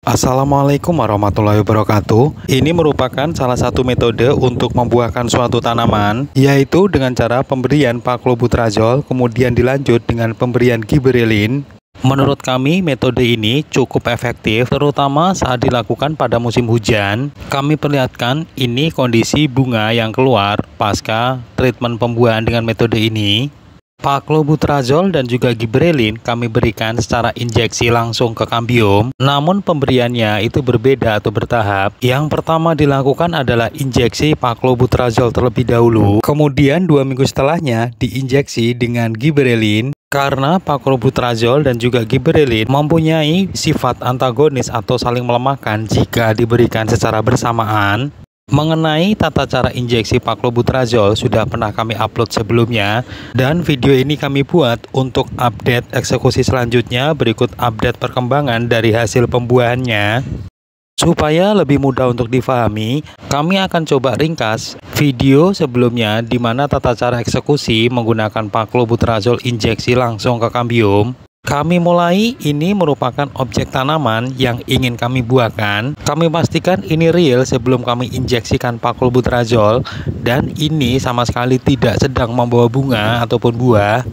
Assalamualaikum warahmatullahi wabarakatuh. Ini merupakan salah satu metode untuk membuahkan suatu tanaman, yaitu dengan cara pemberian paklobutrazol kemudian dilanjut dengan pemberian giberelin. Menurut kami metode ini cukup efektif, terutama saat dilakukan pada musim hujan. Kami perlihatkan ini kondisi bunga yang keluar pasca treatment pembuahan dengan metode ini. Paklobutrazol dan juga giberelin kami berikan secara injeksi langsung ke kambium, namun pemberiannya itu berbeda atau bertahap. Yang pertama dilakukan adalah injeksi paklobutrazol terlebih dahulu, kemudian 2 minggu setelahnya diinjeksi dengan giberelin. Karena paklobutrazol dan juga giberelin mempunyai sifat antagonis atau saling melemahkan jika diberikan secara bersamaan. Mengenai tata cara injeksi paklobutrazol sudah pernah kami upload sebelumnya, dan video ini kami buat untuk update eksekusi selanjutnya. Berikut update perkembangan dari hasil pembuahannya. Supaya lebih mudah untuk difahami, kami akan coba ringkas video sebelumnya di mana tata cara eksekusi menggunakan paklobutrazol injeksi langsung ke kambium. Kami mulai, ini merupakan objek tanaman yang ingin kami buahkan. Kami pastikan ini real sebelum kami injeksikan paklobutrazol, dan ini sama sekali tidak sedang membawa bunga ataupun buah.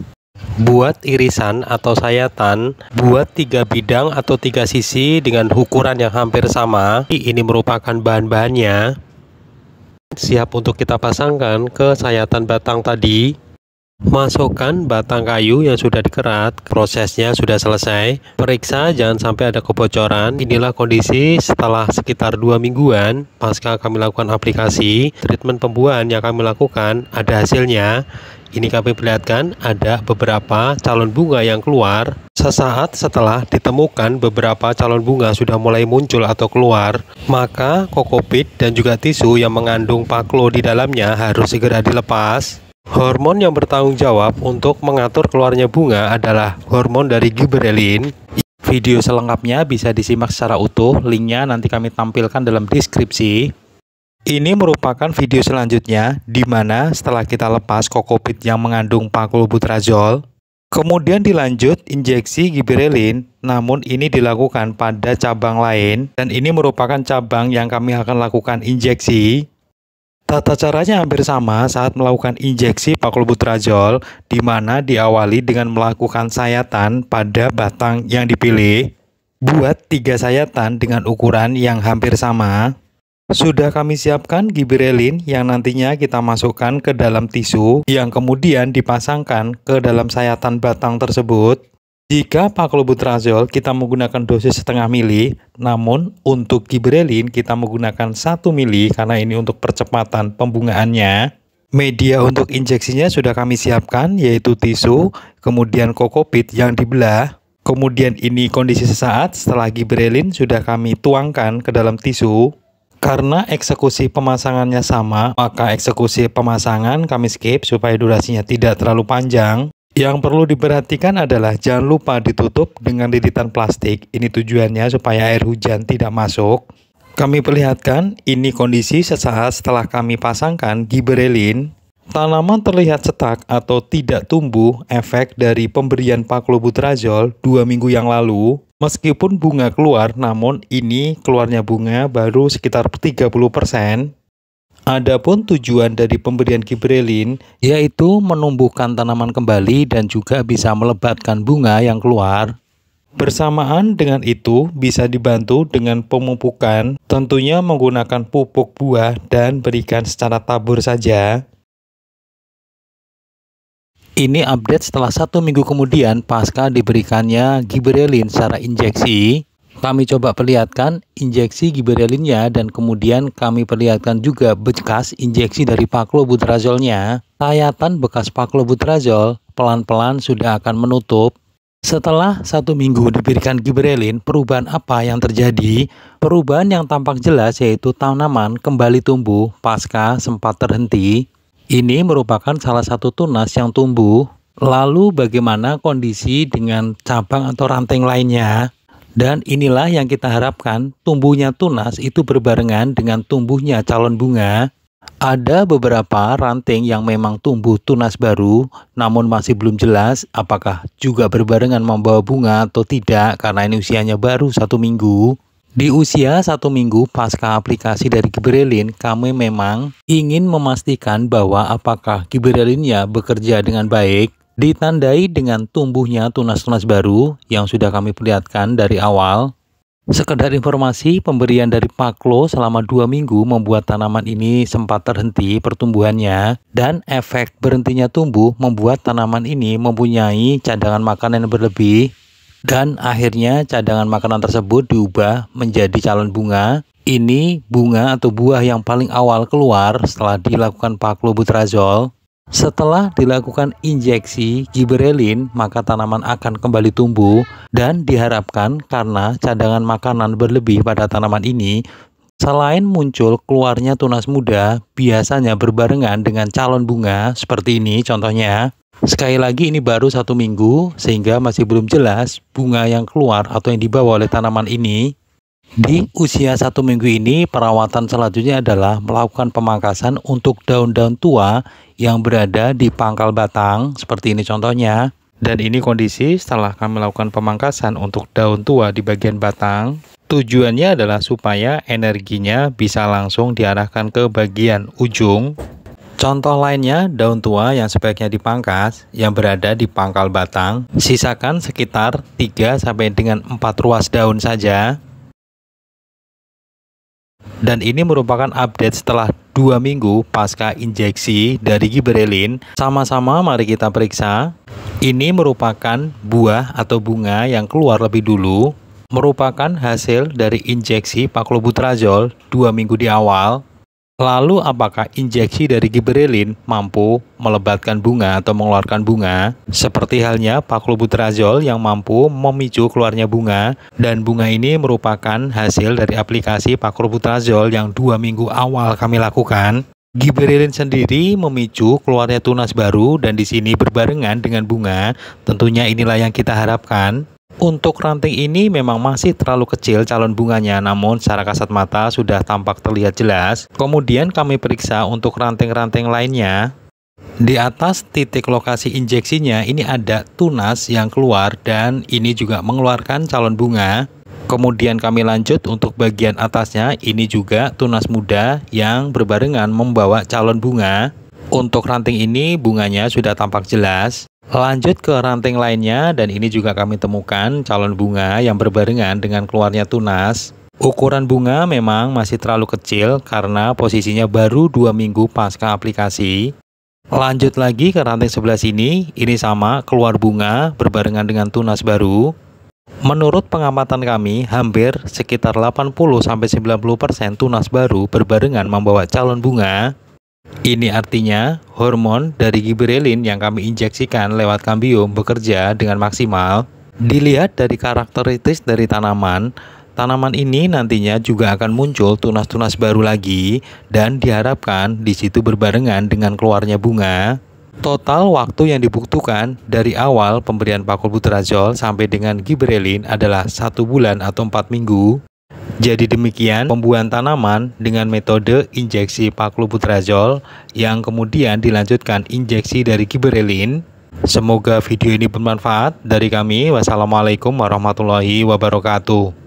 Buat irisan atau sayatan, buat 3 bidang atau 3 sisi dengan ukuran yang hampir sama. Ini merupakan bahan-bahannya. Siap untuk kita pasangkan ke sayatan batang tadi. Masukkan batang kayu yang sudah dikerat, prosesnya sudah selesai. Periksa jangan sampai ada kebocoran. Inilah kondisi setelah sekitar 2 mingguan pasca kami lakukan aplikasi. Treatment pembuahan yang kami lakukan ada hasilnya. Ini kami perlihatkan ada beberapa calon bunga yang keluar. Sesaat setelah ditemukan beberapa calon bunga sudah mulai muncul atau keluar, maka kokopit dan juga tisu yang mengandung paklo di dalamnya harus segera dilepas. Hormon yang bertanggung jawab untuk mengatur keluarnya bunga adalah hormon dari giberelin. Video selengkapnya bisa disimak secara utuh, linknya nanti kami tampilkan dalam deskripsi. Ini merupakan video selanjutnya di mana setelah kita lepas kokopit yang mengandung paklobutrazol, kemudian dilanjut injeksi giberelin, namun ini dilakukan pada cabang lain, dan ini merupakan cabang yang kami akan lakukan injeksi. Tata caranya hampir sama saat melakukan injeksi paklobutrazol, di mana diawali dengan melakukan sayatan pada batang yang dipilih. Buat 3 sayatan dengan ukuran yang hampir sama. Sudah kami siapkan giberelin yang nantinya kita masukkan ke dalam tisu yang kemudian dipasangkan ke dalam sayatan batang tersebut. Jika paklobutrazol kita menggunakan dosis setengah mili, namun untuk giberelin kita menggunakan 1 mili karena ini untuk percepatan pembungaannya. Media untuk injeksinya sudah kami siapkan, yaitu tisu, kemudian kokopit yang dibelah. Kemudian ini kondisi sesaat setelah giberelin sudah kami tuangkan ke dalam tisu. Karena eksekusi pemasangannya sama, maka eksekusi pemasangan kami skip supaya durasinya tidak terlalu panjang. Yang perlu diperhatikan adalah jangan lupa ditutup dengan lilitan plastik. Ini tujuannya supaya air hujan tidak masuk. Kami perlihatkan ini kondisi sesaat setelah kami pasangkan giberelin. Tanaman terlihat cetak atau tidak tumbuh efek dari pemberian paklobutrazol 2 minggu yang lalu. Meskipun bunga keluar, namun ini keluarnya bunga baru sekitar 30%. Adapun tujuan dari pemberian giberelin yaitu menumbuhkan tanaman kembali dan juga bisa melebatkan bunga yang keluar. Bersamaan dengan itu bisa dibantu dengan pemupukan, tentunya menggunakan pupuk buah dan berikan secara tabur saja. Ini update setelah 1 minggu kemudian pasca diberikannya giberelin secara injeksi. Kami coba perlihatkan injeksi giberelinnya dan kemudian kami perlihatkan juga bekas injeksi dari paklobutrazolnya. Sayatan bekas paklobutrazol pelan-pelan sudah akan menutup. Setelah 1 minggu diberikan giberelin, perubahan apa yang terjadi? Perubahan yang tampak jelas yaitu tanaman kembali tumbuh pasca sempat terhenti. Ini merupakan salah satu tunas yang tumbuh. Lalu bagaimana kondisi dengan cabang atau ranting lainnya? Dan inilah yang kita harapkan, tumbuhnya tunas itu berbarengan dengan tumbuhnya calon bunga. Ada beberapa ranting yang memang tumbuh tunas baru, namun masih belum jelas apakah juga berbarengan membawa bunga atau tidak karena ini usianya baru 1 minggu. Di usia 1 minggu pasca aplikasi dari Gibberellin, kami memang ingin memastikan bahwa apakah Gibberellinnya bekerja dengan baik, ditandai dengan tumbuhnya tunas-tunas baru yang sudah kami perlihatkan dari awal. Sekedar informasi, pemberian dari Paklo selama 2 minggu membuat tanaman ini sempat terhenti pertumbuhannya, dan efek berhentinya tumbuh membuat tanaman ini mempunyai cadangan makanan yang berlebih. Dan akhirnya cadangan makanan tersebut diubah menjadi calon bunga. Ini bunga atau buah yang paling awal keluar setelah dilakukan paklobutrazol. Setelah dilakukan injeksi Gibberellin, maka tanaman akan kembali tumbuh, dan diharapkan karena cadangan makanan berlebih pada tanaman ini, selain muncul keluarnya tunas muda, biasanya berbarengan dengan calon bunga seperti ini contohnya. Sekali lagi ini baru 1 minggu sehingga masih belum jelas bunga yang keluar atau yang dibawa oleh tanaman ini. Di usia 1 minggu ini perawatan selanjutnya adalah melakukan pemangkasan untuk daun-daun tua yang berada di pangkal batang seperti ini contohnya. Dan ini kondisi setelah kami melakukan pemangkasan untuk daun tua di bagian batang. Tujuannya adalah supaya energinya bisa langsung diarahkan ke bagian ujung. Contoh lainnya, daun tua yang sebaiknya dipangkas yang berada di pangkal batang, sisakan sekitar 3 sampai dengan 4 ruas daun saja. Dan ini merupakan update setelah 2 minggu pasca injeksi dari Gibberellin. Sama-sama mari kita periksa. Ini merupakan buah atau bunga yang keluar lebih dulu, merupakan hasil dari injeksi paklobutrazol 2 minggu di awal. Lalu apakah injeksi dari Gibberellin mampu melebatkan bunga atau mengeluarkan bunga? Seperti halnya paklobutrazol yang mampu memicu keluarnya bunga, dan bunga ini merupakan hasil dari aplikasi paklobutrazol yang 2 minggu awal kami lakukan. Gibberellin sendiri memicu keluarnya tunas baru dan di sini berbarengan dengan bunga. Tentunya inilah yang kita harapkan. Untuk ranting ini memang masih terlalu kecil calon bunganya, namun secara kasat mata sudah tampak terlihat jelas. Kemudian kami periksa untuk ranting-ranting lainnya. Di atas titik lokasi injeksinya ini ada tunas yang keluar dan ini juga mengeluarkan calon bunga. Kemudian kami lanjut untuk bagian atasnya, ini juga tunas muda yang berbarengan membawa calon bunga. Untuk ranting ini bunganya sudah tampak jelas. Lanjut ke ranting lainnya, dan ini juga kami temukan calon bunga yang berbarengan dengan keluarnya tunas. Ukuran bunga memang masih terlalu kecil karena posisinya baru 2 minggu pasca aplikasi. Lanjut lagi ke ranting sebelah sini, ini sama keluar bunga berbarengan dengan tunas baru. Menurut pengamatan kami, hampir sekitar 80-90% tunas baru berbarengan membawa calon bunga. Ini artinya hormon dari Gibberellin yang kami injeksikan lewat kambium bekerja dengan maksimal. Dilihat dari karakteristik dari tanaman, tanaman ini nantinya juga akan muncul tunas-tunas baru lagi dan diharapkan di situ berbarengan dengan keluarnya bunga. Total waktu yang dibutuhkan dari awal pemberian paklobutrazol sampai dengan Gibberellin adalah 1 bulan atau 4 minggu. Jadi demikian pembuahan tanaman dengan metode injeksi paklobutrazol yang kemudian dilanjutkan injeksi dari Gibberellin. Semoga video ini bermanfaat. Dari kami, wassalamualaikum warahmatullahi wabarakatuh.